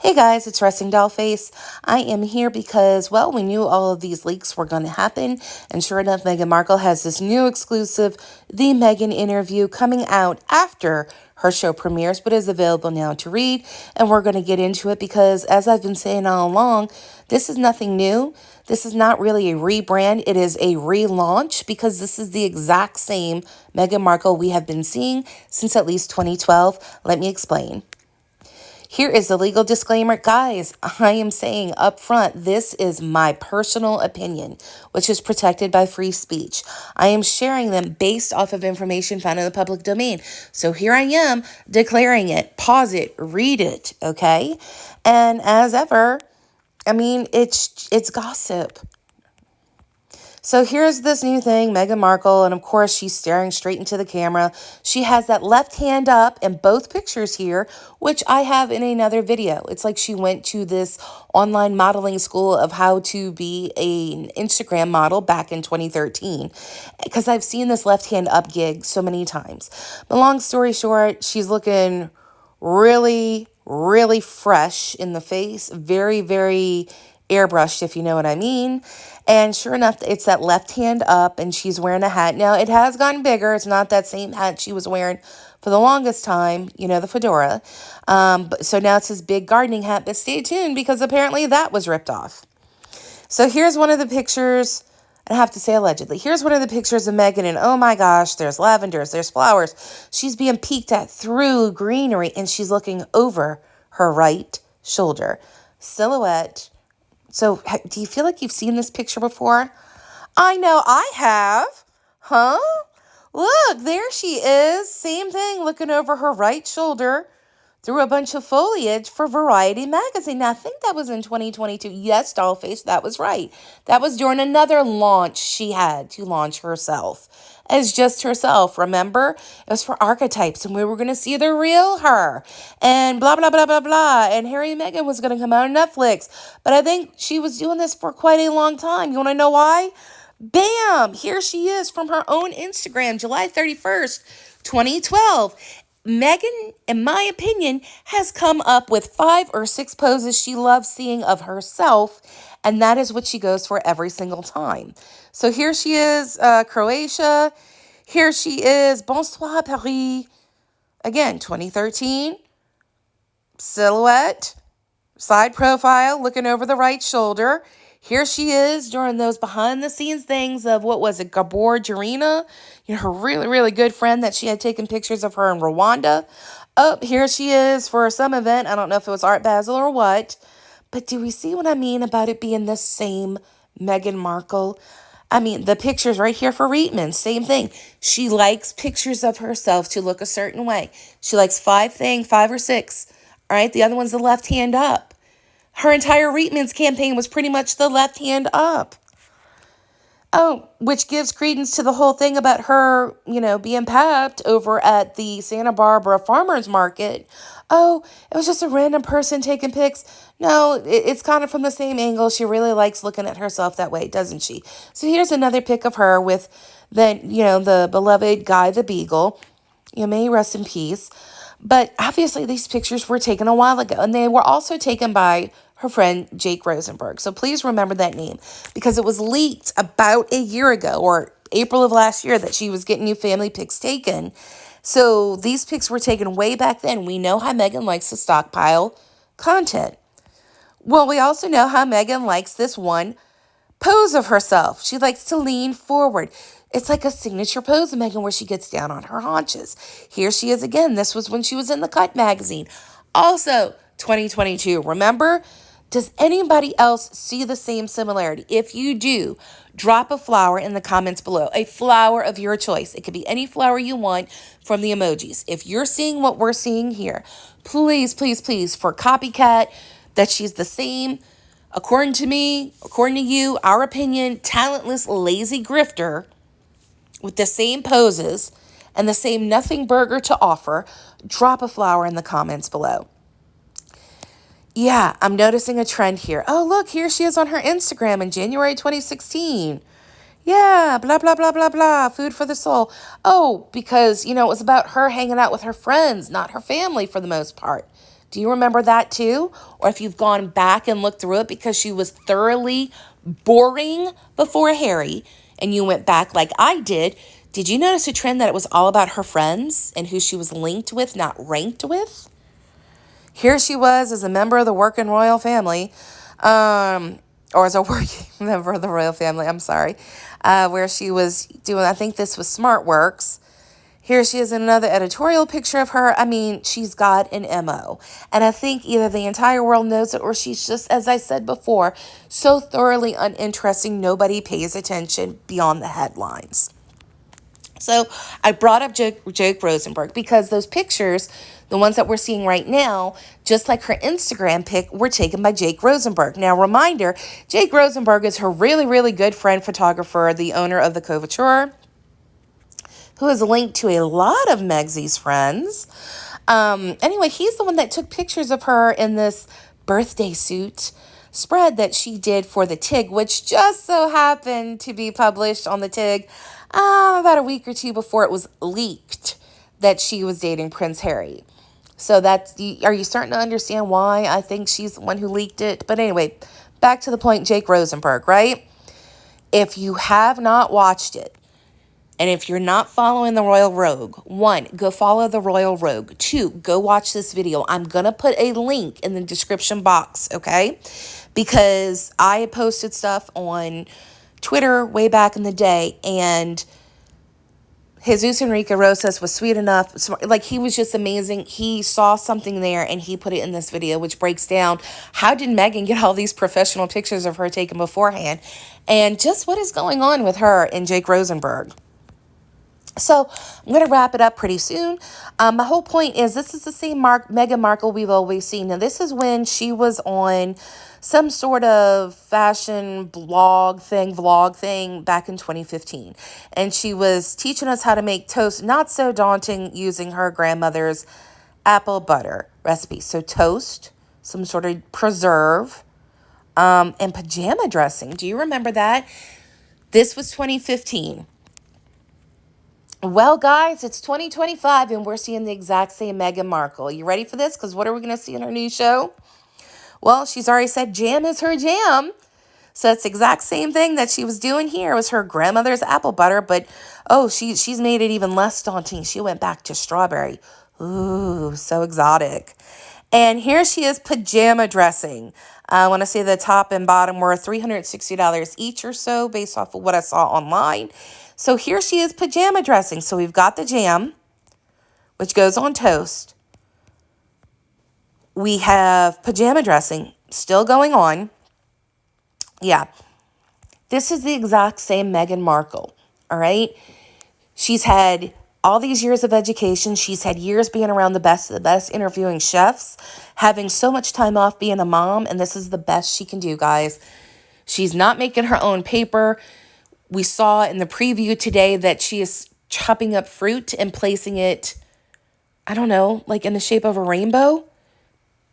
Hey guys, it's Resting Dollface. I am here because, well, we knew all of these leaks were going to happen, and sure enough, Meghan Markle has this new exclusive, The Meghan interview, coming out after her show premieres, but is available now to read, and we're going to get into it because, as I've been saying all along, this is nothing new. This is not really a rebrand. It is a relaunch because this is the exact same Meghan Markle we have been seeing since at least 2012. Let me explain. Here is the legal disclaimer. Guys, I am saying up front, this is my personal opinion, which is protected by free speech. I am sharing them based off of information found in the public domain. So here I am declaring it. Pause it, read it, okay? And as ever, it's gossip. So here's this new thing, Meghan Markle, and of course she's staring straight into the camera. She has that left hand up in both pictures here, which I have in another video. It's like she went to this online modeling school of how to be an Instagram model back in 2013, because I've seen this left hand up gig so many times. But long story short, she's looking really, really fresh in the face, very, very airbrushed, if you know what I mean. And sure enough, it's that left hand up, and she's wearing a hat. Now, it has gotten bigger. It's not that same hat she was wearing for the longest time, the fedora. So now it's this big gardening hat, but stay tuned because apparently that was ripped off. So here's one of the pictures. I have to say allegedly. Here's one of the pictures of Meghan, and oh my gosh, there's lavenders, there's flowers. She's being peeked at through greenery, and she's looking over her right shoulder. Silhouette. So do you feel like you've seen this picture before? I know I have. Huh? Look, there she is. Same thing, looking over her right shoulder through a bunch of foliage for Variety magazine. Now, I think that was in 2022. Yes, Dollface, that was right. That was during another launch she had to launch herself as just herself. Remember? It was for archetypes, and we were going to see the real her, and blah, blah, blah, blah, blah. And Harry and Meghan was going to come out on Netflix. But I think she was doing this for quite a long time. You want to know why? Bam! Here she is from her own Instagram, July 31st, 2012. Meghan, in my opinion, has come up with 5 or 6 poses she loves seeing of herself, and that is what she goes for every single time. So here she is, Croatia. Here she is, Bonsoir Paris. Again, 2013. Silhouette. Side profile, looking over the right shoulder. Here she is during those behind-the-scenes things of, what was it, Gabor Jarina? Her really, really good friend that she had taken pictures of her in Rwanda. Oh, here she is for some event. I don't know if it was Art Basel or what. But do we see what I mean about it being the same Meghan Markle? The pictures right here for Reitman, same thing. She likes pictures of herself to look a certain way. She likes 5 or 6. All right, the other one's the left hand up. Her entire Reitman's campaign was pretty much the left hand up. Oh, which gives credence to the whole thing about her, being papped over at the Santa Barbara Farmers Market. Oh, it was just a random person taking pics. No, it's kind of from the same angle. She really likes looking at herself that way, doesn't she? So here's another pic of her with the beloved Guy the Beagle. May he rest in peace. But obviously these pictures were taken a while ago, and they were also taken by her friend Jake Rosenberg. So please remember that name, because it was leaked about a year ago, or April of last year, that she was getting new family pics taken. So these pics were taken way back then. We know how Meghan likes to stockpile content. Well, we also know how Meghan likes this one pose of herself. She likes to lean forward. It's like a signature pose of Meghan where she gets down on her haunches. Here she is again. This was when she was in the Cut magazine. Also, 2022. Remember? Does anybody else see the same similarity? If you do, drop a flower in the comments below. A flower of your choice. It could be any flower you want from the emojis. If you're seeing what we're seeing here, please, please, please, for copycat, that she's the same, according to me, according to you, our opinion, talentless, lazy grifter, with the same poses and the same nothing burger to offer, drop a flower in the comments below. Yeah, I'm noticing a trend here. Oh, look, here she is on her Instagram in January 2016. Yeah, blah, blah, blah, blah, blah, food for the soul. Oh, because, it was about her hanging out with her friends, not her family for the most part. Do you remember that too? Or if you've gone back and looked through it because she was thoroughly boring before Harry and you went back like I did you notice a trend that it was all about her friends and who she was linked with, not ranked with? Here she was as a member of the working royal family, or as a working member of the royal family, I'm sorry, where she was doing, I think this was Smart Works. Here she is in another editorial picture of her. I mean, she's got an MO. And I think either the entire world knows it or she's just, as I said before, so thoroughly uninteresting, nobody pays attention beyond the headlines. So I brought up Jake Rosenberg because those pictures, the ones that we're seeing right now, just like her Instagram pic, were taken by Jake Rosenberg. Now, reminder, Jake Rosenberg is her really, really good friend photographer, the owner of the Couture, who is linked to a lot of Megsy's friends. Anyway, he's the one that took pictures of her in this birthday suit spread that she did for the TIG, which just so happened to be published on the TIG about a week or two before it was leaked that she was dating Prince Harry. So are you starting to understand why I think she's the one who leaked it? But anyway, back to the point, Jake Rosenberg, right? If you have not watched it, and if you're not following the Royal Rogue, 1, go follow the Royal Rogue. 2, go watch this video. I'm going to put a link in the description box, okay? Because I posted stuff on Twitter way back in the day, and Jesus Enrique Rosas was sweet enough, like he was just amazing. He saw something there and he put it in this video, which breaks down how did Meghan get all these professional pictures of her taken beforehand, and just what is going on with her and Jake Rosenberg. So I'm going to wrap it up pretty soon. My whole point is this is the same Meghan Markle we've always seen. Now, this is when she was on some sort of fashion vlog thing back in 2015. And she was teaching us how to make toast, not so daunting, using her grandmother's apple butter recipe. So toast, some sort of preserve, and pajama dressing. Do you remember that? This was 2015. Well, guys, it's 2025 and we're seeing the exact same Meghan Markle. You ready for this? Because what are we going to see in her new show? Well, she's already said jam is her jam. So it's the exact same thing that she was doing here. It was her grandmother's apple butter, but she's made it even less daunting. She went back to strawberry. Ooh, so exotic. And here she is pajama dressing. I want to say the top and bottom were $360 each or so based off of what I saw online. So here she is pajama dressing. So we've got the jam, which goes on toast. We have pajama dressing still going on. Yeah. This is the exact same Meghan Markle, all right? She's had all these years of education. She's had years being around the best of the best, interviewing chefs, having so much time off being a mom, and this is the best she can do, guys. She's not making her own paper. We saw in the preview today that she is chopping up fruit and placing it, I don't know, like in the shape of a rainbow.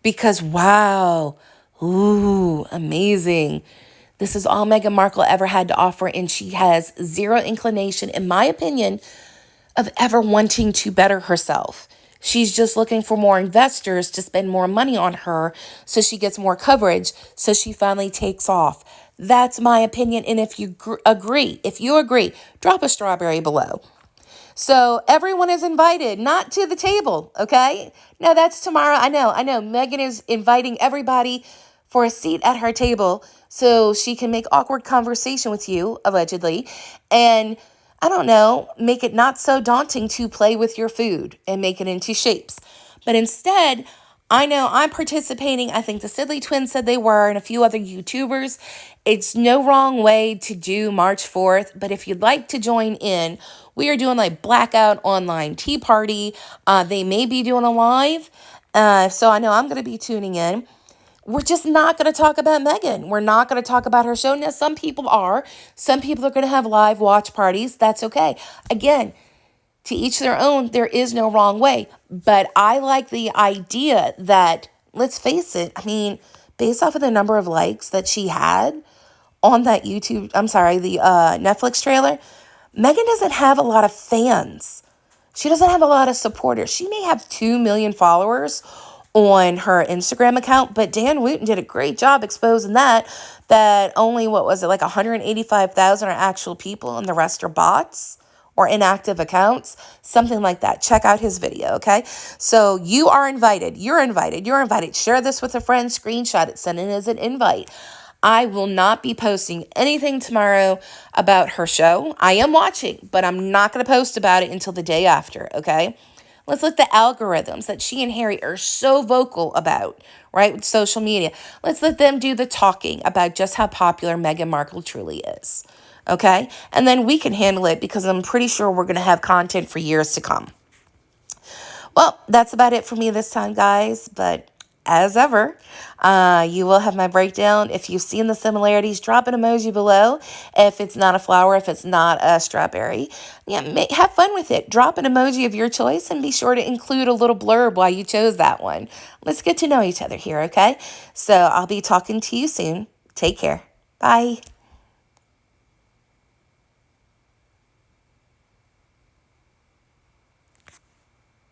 Because, wow, ooh, amazing. This is all Meghan Markle ever had to offer, and she has zero inclination, in my opinion, of ever wanting to better herself. She's just looking for more investors to spend more money on her so she gets more coverage, so she finally takes off. That's my opinion, and if you agree, drop a strawberry below. So everyone is invited, not to the table, okay? No, that's tomorrow. I know. Meghan is inviting everybody for a seat at her table so she can make awkward conversation with you, allegedly, and I don't know, make it not so daunting to play with your food and make it into shapes. But instead, I know I'm participating. I think the Sidley twins said they were, and a few other YouTubers. It's no wrong way to do March 4th, but if you'd like to join in, we are doing like blackout online tea party. They may be doing a live, so I know I'm going to be tuning in. We're just not going to talk about Meghan. We're not going to talk about her show. Now, some people are. Some people are going to have live watch parties. That's okay. Again, to each their own, there is no wrong way. But I like the idea that, let's face it, I mean, based off of the number of likes that she had on that the Netflix trailer, Meghan doesn't have a lot of fans. She doesn't have a lot of supporters. She may have 2 million followers on her Instagram account, but Dan Wooten did a great job exposing that only, what was it, like 185,000 are actual people and the rest are bots or inactive accounts, something like that. Check out his video, okay? So you are invited. You're invited. You're invited. Share this with a friend, screenshot it, send it as an invite. I will not be posting anything tomorrow about her show. I am watching, but I'm not going to post about it until the day after, okay? Let's let the algorithms that she and Harry are so vocal about, right, with social media, let's let them do the talking about just how popular Meghan Markle truly is, okay? And then we can handle it because I'm pretty sure we're going to have content for years to come. Well, that's about it for me this time, guys, but as ever, you will have my breakdown. If you've seen the similarities, drop an emoji below. If it's not a flower, if it's not a strawberry, yeah, have fun with it. Drop an emoji of your choice and be sure to include a little blurb why you chose that one. Let's get to know each other here, okay? So I'll be talking to you soon. Take care. Bye.